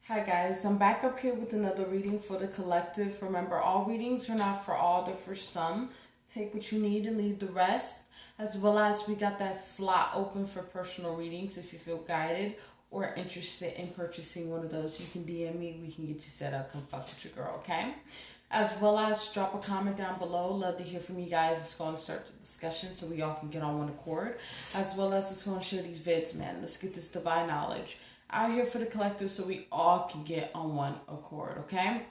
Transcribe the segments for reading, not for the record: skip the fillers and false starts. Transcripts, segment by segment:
Hi guys, I'm back up here with another reading for the collective. Remember, all readings are not for all, they're for some. Take what you need and leave the rest. As well as we got that slot open for personal readings if you feel guided or interested in purchasing one of those. You can DM me, we can get you set up, come fuck with your girl, okay? As well as drop a comment down below. Love to hear from you guys. It's going to start the discussion so we all can get on one accord. As well as it's going to share these vids, man. Let's get this divine knowledge out here for the collective so we all can get on one accord, okay?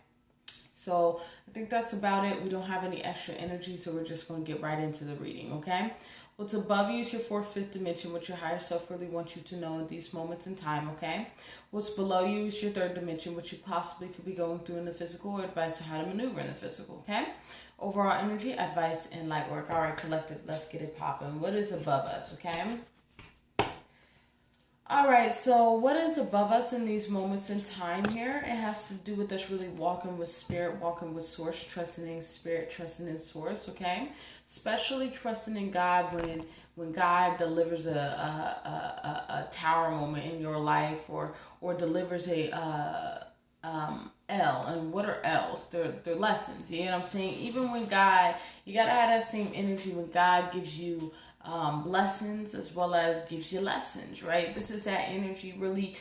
So I think that's about it. We don't have any extra energy, so we're just going to get right into the reading, okay? What's above you is your fourth, fifth dimension, what your higher self really wants you to know in these moments in time, okay? What's below you is your third dimension, what you possibly could be going through in the physical, or advice on how to maneuver in the physical, okay? Overall energy, advice, and light work. All right, collective, let's get it popping. What is above us, okay? All right, so what is above us in these moments in time here? It has to do with us really walking with spirit, walking with source, trusting in spirit, trusting in source, okay? Especially trusting in God when God delivers a tower moment in your life or delivers a L. And what are L's? They're lessons, you know what I'm saying? Even when God, you got to have that same energy when God gives you lessons as well as gives you lessons, right? This is that energy really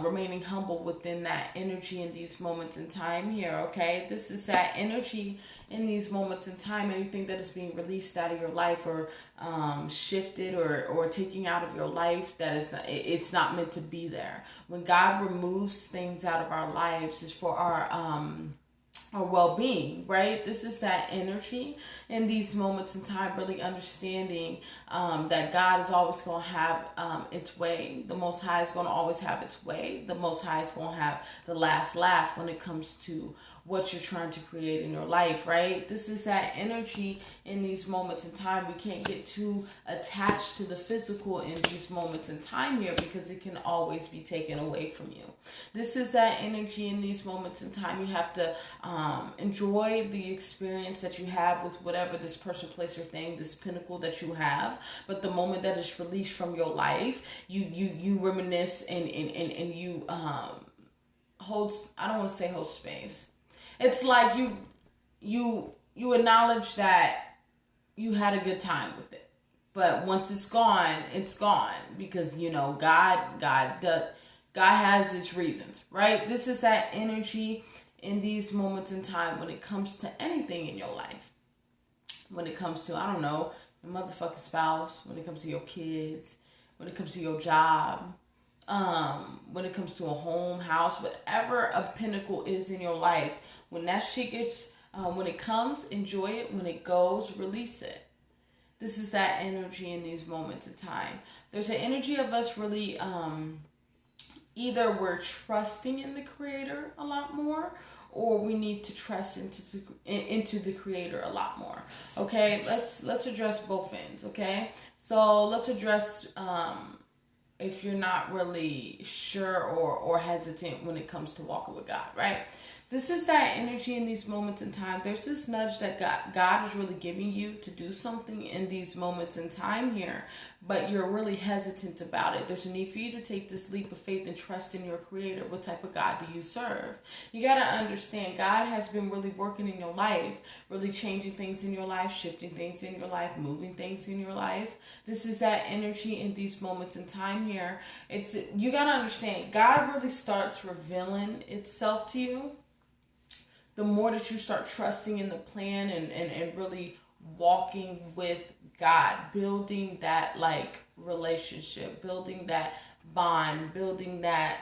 remaining humble within that energy in these moments in time here, okay? This is that energy in these moments in time. Anything that is being released out of your life or shifted or taking out of your life that is not, it's not meant to be there. When God removes things out of our lives, it's for our well-being, right? This is that energy in these moments in time, really understanding that God is always going to have its way. The Most High is going to always have its way. The Most High is going to have the last laugh when it comes to what you're trying to create in your life, right? This is that energy in these moments in time. We can't get too attached to the physical in these moments in time here because it can always be taken away from you. This is that energy in these moments in time. You have to enjoy the experience that you have with whatever this person, place, or thing, this pinnacle that you have. But the moment that is released from your life, you reminisce and you hold, I don't want to say hold space. It's like you acknowledge that you had a good time with it, but once it's gone because you know God has its reasons, right? This is that energy in these moments in time when it comes to anything in your life. When it comes to, I don't know, your motherfucking spouse, when it comes to your kids, when it comes to your job, when it comes to a home, house, whatever a pinnacle is in your life, when that shit gets, when it comes, enjoy it. When it goes, release it. This is that energy in these moments of time. There's an energy of us really, either we're trusting in the Creator a lot more, or we need to trust into the Creator a lot more. Okay, let's address both ends. Okay, so let's address if you're not really sure or hesitant when it comes to walking with God, right? This is that energy in these moments in time. There's this nudge that God is really giving you to do something in these moments in time here, but you're really hesitant about it. There's a need for you to take this leap of faith and trust in your Creator. What type of God do you serve? You got to understand, God has been really working in your life, really changing things in your life, shifting things in your life, moving things in your life. This is that energy in these moments in time here. You got to understand, God really starts revealing itself to you the more that you start trusting in the plan and really walking with God, building that like relationship, building that bond, building that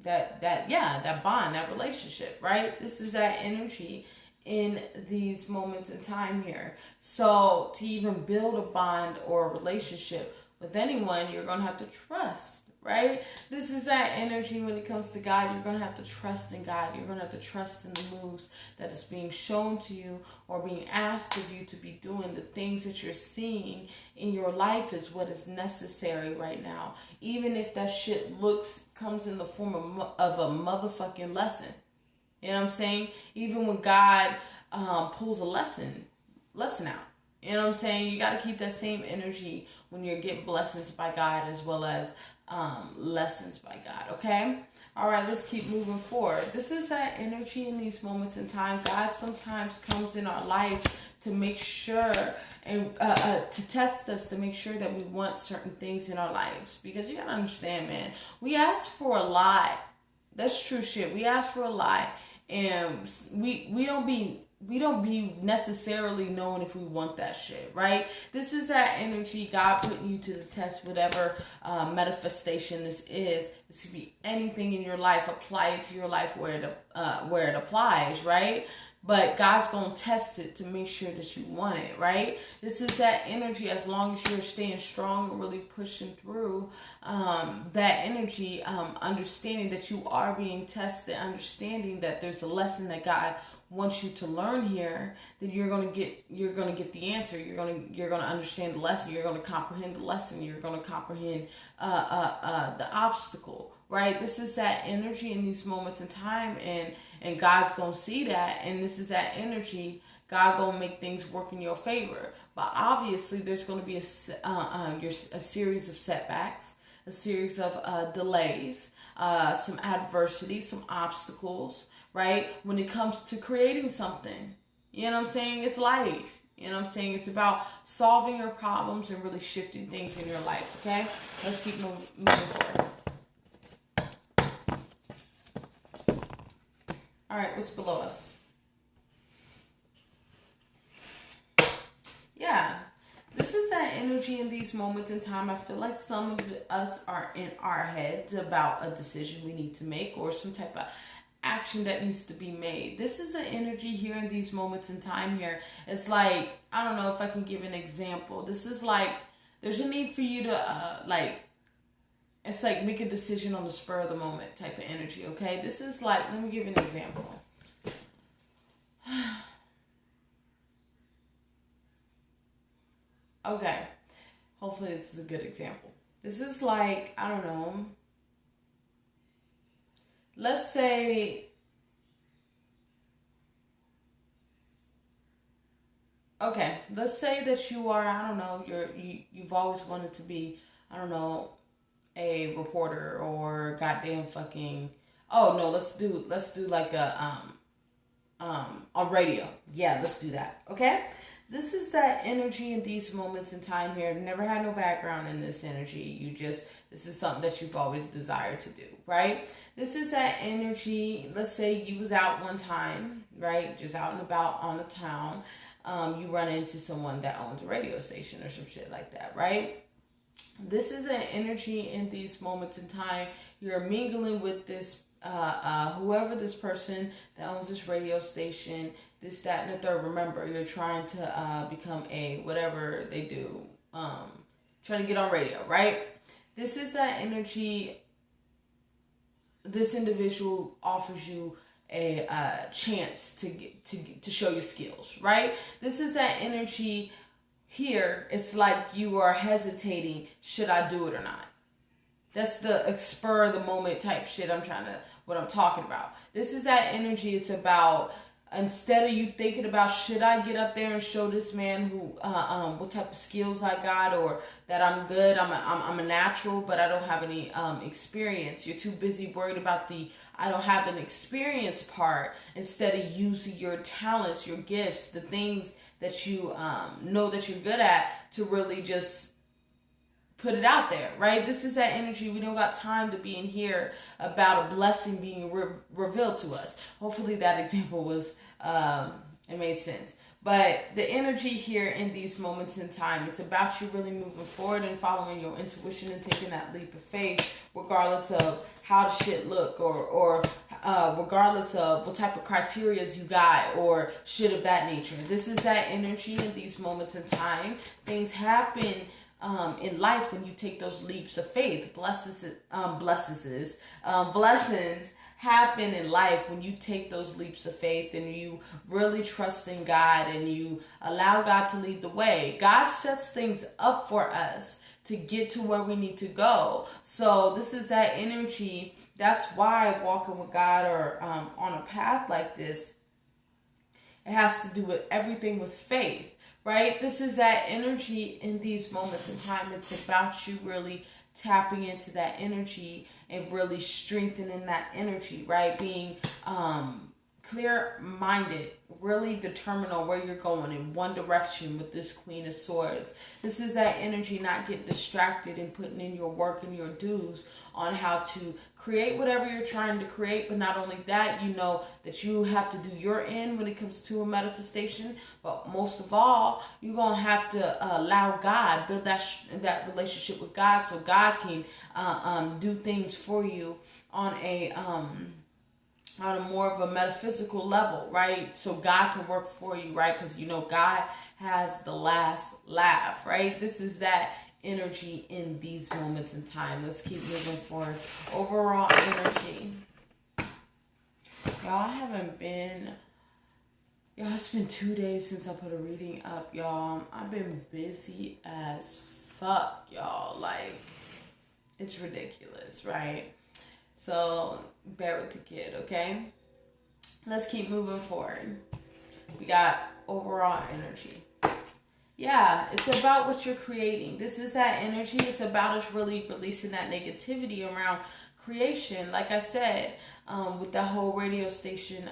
that bond, that relationship, right? This is that energy in these moments in time here. So to even build a bond or a relationship with anyone, you're gonna have to trust. Right? This is that energy when it comes to God. You're going to have to trust in God. You're going to have to trust in the moves that is being shown to you or being asked of you to be doing. The things that you're seeing in your life is what is necessary right now. Even if that shit comes in the form of a motherfucking lesson. You know what I'm saying? Even when God pulls a lesson out. You know what I'm saying? You got to keep that same energy when you're getting blessings by God as well as lessons by God, okay? All right, let's keep moving forward. This is that energy in these moments in time. God sometimes comes in our life to make sure and to test us, to make sure that we want certain things in our lives. Because you gotta understand, man, we ask for a lot. That's true shit. We ask for a lot, and we don't be necessarily knowing if we want that shit, right? This is that energy, God putting you to the test, whatever manifestation this is. This could be anything in your life. Apply it to your life where it applies, right? But God's going to test it to make sure that you want it, right? This is that energy. As long as you're staying strong and really pushing through that energy, understanding that you are being tested, understanding that there's a lesson that God wants you to learn here, then you're gonna get the answer. You're gonna understand the lesson. You're gonna comprehend the lesson. You're gonna comprehend the obstacle, right? This is that energy in these moments in time, and God's gonna see that, and this is that energy. God gonna make things work in your favor, but obviously there's gonna be a series of setbacks, a series of delays, some adversity, some obstacles, right? When it comes to creating something, you know what I'm saying? It's life. You know what I'm saying? It's about solving your problems and really shifting things in your life, okay? Let's keep moving forward. All right, what's below us? Yeah, this is that energy in these moments in time. I feel like some of us are in our heads about a decision we need to make or some type of action that needs to be made. This is an energy here in these moments in time here. It's like, I don't know if I can give an example. This is like, there's a need for you to it's like make a decision on the spur of the moment type of energy, okay? This is like, let me give an example. Okay, hopefully this is a good example. This is like, I don't know, let's say, okay, let's say that you are, I don't know, you've always wanted to be, I don't know, a reporter or goddamn fucking, oh no, let's do like a on radio. Yeah, let's do that. Okay? This is that energy in these moments in time here. Never had no background in this energy. This is something that you've always desired to do, right? This is that energy. Let's say you was out one time, right? Just out and about on the town. You run into someone that owns a radio station or some shit like that, right? This is an energy in these moments in time. You're mingling with this, whoever this person that owns this radio station, this, that, and the third. Remember, you're trying to become a whatever they do, trying to get on radio, right? This is that energy. This individual offers you a chance to show your skills, right? This is that energy. Here, it's like you are hesitating, should I do it or not? That's the spur of the moment type shit what I'm talking about. This is that energy. It's about, instead of you thinking about, should I get up there and show this man who, what type of skills I got, or that I'm good, I'm a natural, but I don't have any experience. You're too busy worried about I don't have an experience part, instead of using your talents, your gifts, the things that you know that you're good at, to really just put it out there, right? This is that energy. We don't got time to be in here about a blessing being revealed to us. Hopefully that example was, it made sense. But the energy here in these moments in time, it's about you really moving forward and following your intuition and taking that leap of faith, regardless of how the shit look, or regardless of what type of criteria you got, or shit of that nature. This is that energy in these moments in time. Things happen in life when you take those leaps of faith. Blessings happen in life when you take those leaps of faith and you really trust in God and you allow God to lead the way. God sets things up for us to get to where we need to go. So this is that energy. That's why walking with God, or on a path like this, it has to do with everything with faith, right? This is that energy in these moments in time. It's about you really tapping into that energy and really strengthening that energy, right? Being clear-minded, really determined on where you're going in one direction with this Queen of Swords. This is that energy, not get distracted and putting in your work and your dues on how to create whatever you're trying to create. But not only that, you know that you have to do your end when it comes to a manifestation. But most of all, you're going to have to allow God, build that relationship with God, so God can do things for you on a more of a metaphysical level, right? So God can work for you, right? Because you know God has the last laugh, right? This is that energy in these moments in time. Let's keep moving forward. Overall energy. Y'all, it's been 2 days since I put a reading up, y'all. I've been busy as fuck, y'all. Like, it's ridiculous, right? So bear with the kid, okay? Let's keep moving forward. We got overall energy. Yeah, it's about what you're creating. This is that energy. It's about us really releasing that negativity around creation. Like I said, with that whole radio station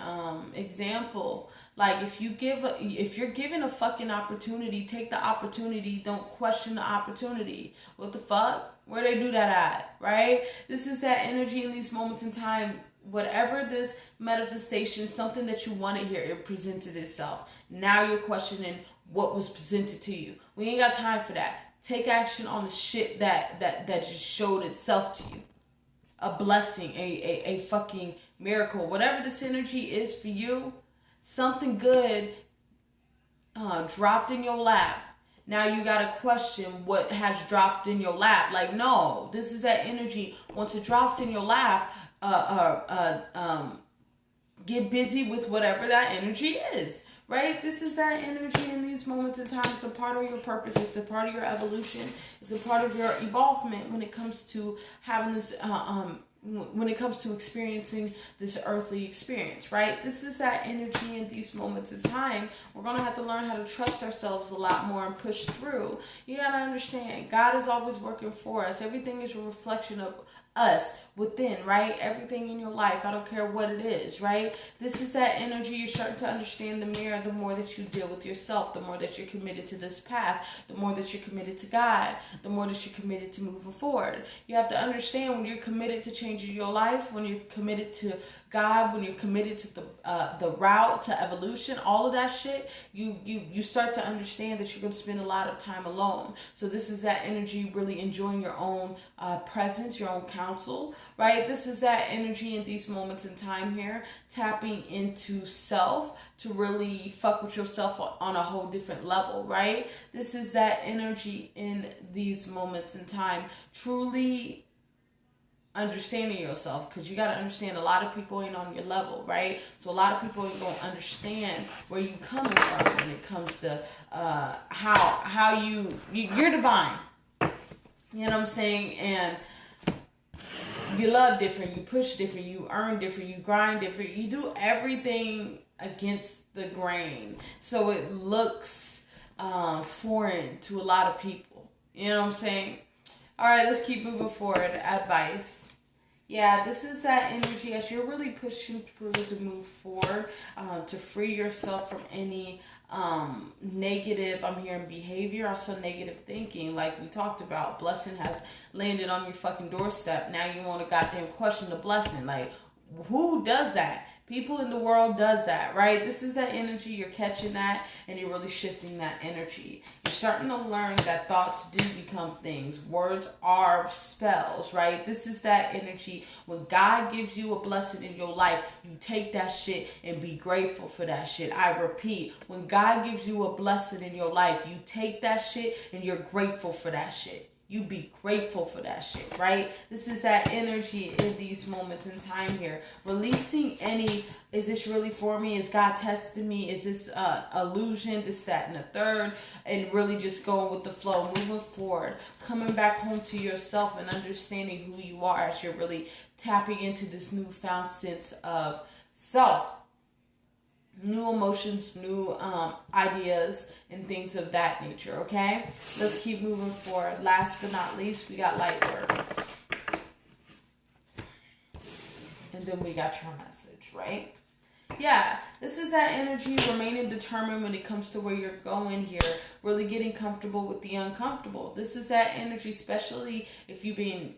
example, like if you're given a fucking opportunity, take the opportunity. Don't question the opportunity. What the fuck? Where they do that at, right? This is that energy in these moments in time. Whatever this manifestation, something that you wanted here, it presented itself. Now you're questioning what was presented to you. We ain't got time for that. Take action on the shit that just showed itself to you. A blessing, a fucking miracle. Whatever this energy is for you, something good dropped in your lap. Now you gotta question what has dropped in your lap. Like, no, this is that energy. Once it drops in your lap, get busy with whatever that energy is. Right? This is that energy in these moments in time. It's a part of your purpose. It's a part of your evolution. It's a part of your evolvement when it comes to having this, when it comes to experiencing this earthly experience, right? This is that energy in these moments in time. We're going to have to learn how to trust ourselves a lot more and push through. You got to understand, God is always working for us. Everything is a reflection of us within, right? Everything in your life, I don't care what it is, right? This is that energy. You're starting to understand the mirror. The more that you deal with yourself, the more that you're committed to this path, the more that you're committed to God, the more that you're committed to moving forward. You have to understand, when you're committed to changing your life, when you're committed to God, when you're committed to the route to evolution, all of that shit, you start to understand that you're going to spend a lot of time alone. So this is that energy, really enjoying your own presence, your own counsel, right? This is that energy in these moments in time here, tapping into self to really fuck with yourself on a whole different level, right? This is that energy in these moments in time, truly understanding yourself, because you got to understand, a lot of people ain't on your level, right? So a lot of people ain't going to understand where you coming from when it comes to how you're divine. You know what I'm saying? And you love different, you push different, you earn different, you grind different, you do everything against the grain. So it looks foreign to a lot of people. You know what I'm saying? All right, let's keep moving forward. Advice. Yeah, this is that energy as you're really pushing through to move forward, to free yourself from any negative, I'm hearing behavior, also negative thinking. Like we talked about, blessing has landed on your fucking doorstep. Now you want to goddamn question the blessing. Like, who does that? People in the world does that, right? This is that energy. You're catching that, and you're really shifting that energy. You're starting to learn that thoughts do become things. Words are spells, right? This is that energy. When God gives you a blessing in your life, you take that shit and be grateful for that shit. I repeat, when God gives you a blessing in your life, you take that shit and you're grateful for that shit. You be grateful for that shit, right? This is that energy in these moments in time here. Releasing any, is this really for me? Is God testing me? Is this illusion? This, that, and the third. And really just going with the flow, moving forward, coming back home to yourself and understanding who you are as you're really tapping into this newfound sense of self. new emotions, new ideas, and things of that nature, okay? Let's keep moving forward. Last but not least, we got light work. And then we got your message, right? Yeah, this is that energy remaining determined when it comes to where you're going here. Really getting comfortable with the uncomfortable. This is that energy, especially if you've been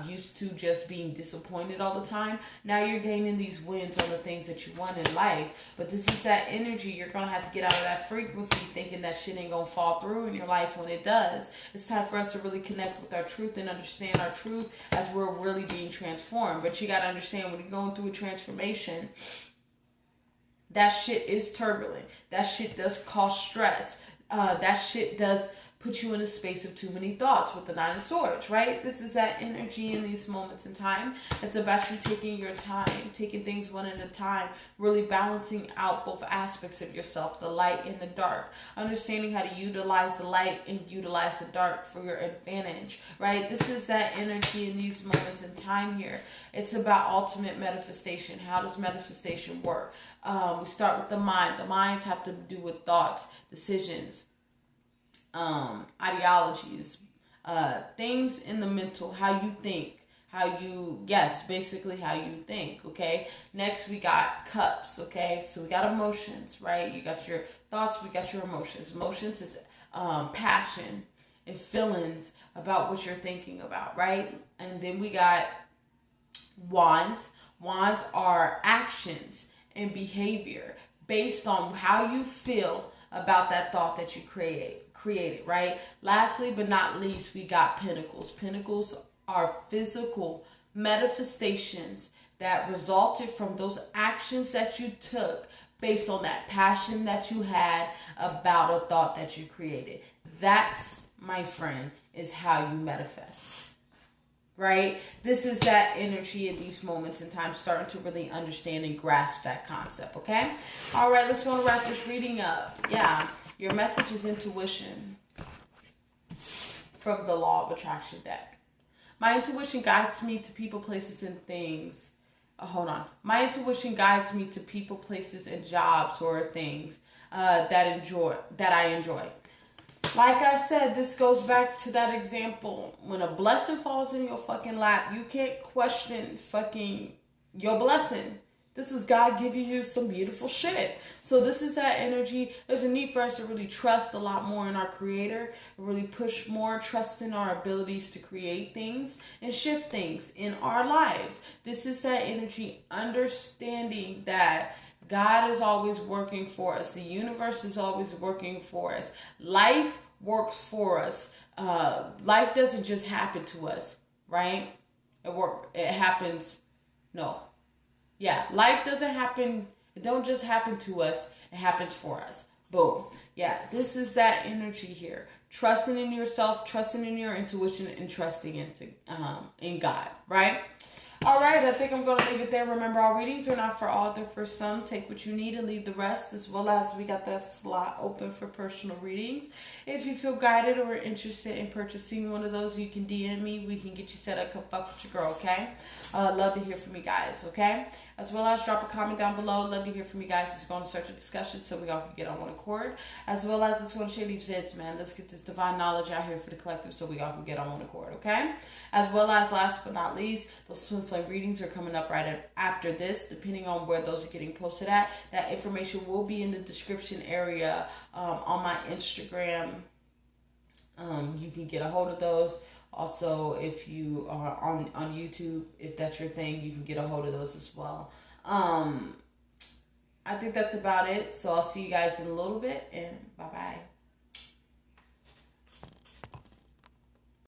used to just being disappointed all the time. Now you're gaining these wins on the things that you want in life. But this is that energy. You're going to have to get out of that frequency thinking that shit ain't going to fall through in your life when it does. It's time for us to really connect with our truth and understand our truth as we're really being transformed. But you got to understand when you're going through a transformation, that shit is turbulent. That shit does cause stress. That shit does put you in a space of too many thoughts with the Nine of Swords, right? This is that energy in these moments in time. It's about you taking your time, taking things one at a time, really balancing out both aspects of yourself, the light and the dark, understanding how to utilize the light and utilize the dark for your advantage, right? This is that energy in these moments in time here. It's about ultimate manifestation. How does manifestation work? We start with the mind. The minds have to do with thoughts, decisions, ideologies, things in the mental, how you think, basically how you think, okay? Next, we got cups, okay? So we got emotions, right? You got your thoughts, we got your emotions. Emotions is passion and feelings about what you're thinking about, right? And then we got wands. Wands are actions and behavior based on how you feel about that thought that you created, right? Lastly but not least, we got pentacles. Pentacles are physical manifestations that resulted from those actions that you took based on that passion that you had about a thought that you created. That's, my friend, is how you manifest. Right? This is that energy at these moments in time, starting to really understand and grasp that concept, okay? All right, let's go and wrap this reading up. Yeah, your message is intuition from the Law of Attraction deck. My intuition guides me to people, places, and things. My intuition guides me to people, places, and jobs or things that I enjoy. Like I said, this goes back to that example. When a blessing falls in your fucking lap, you can't question fucking your blessing. This is God giving you some beautiful shit. So this is that energy. There's a need for us to really trust a lot more in our Creator, really push more trust in our abilities to create things and shift things in our lives. This is that energy, understanding that God is always working for us. The universe is always working for us. Life works for us. Life doesn't just happen to us, right? It happens. No. Yeah, life doesn't happen. It don't just happen to us. It happens for us. Boom. Yeah, this is that energy here. Trusting in yourself, trusting in your intuition, and trusting in God, right? All right, I think I'm going to leave it there. Remember, all readings are not for all. They're for some. Take what you need and leave the rest, as well as we got that slot open for personal readings. If you feel guided or interested in purchasing one of those, you can DM me. We can get you set up. Come fuck with your girl, okay? Love to hear from you guys, okay? As well as drop a comment down below. Love to hear from you guys. It's going to start a discussion so we all can get on one accord. As well as let's go and share these vids, man. Let's get this divine knowledge out here for the collective so we all can get on one accord, okay? As well as last but not least, those twin flame readings are coming up right after this, depending on where those are getting posted at. That information will be in the description area on my Instagram. You can get a hold of those. Also, if you are on YouTube, if that's your thing, you can get a hold of those as well. I think that's about it. So I'll see you guys in a little bit, and bye-bye.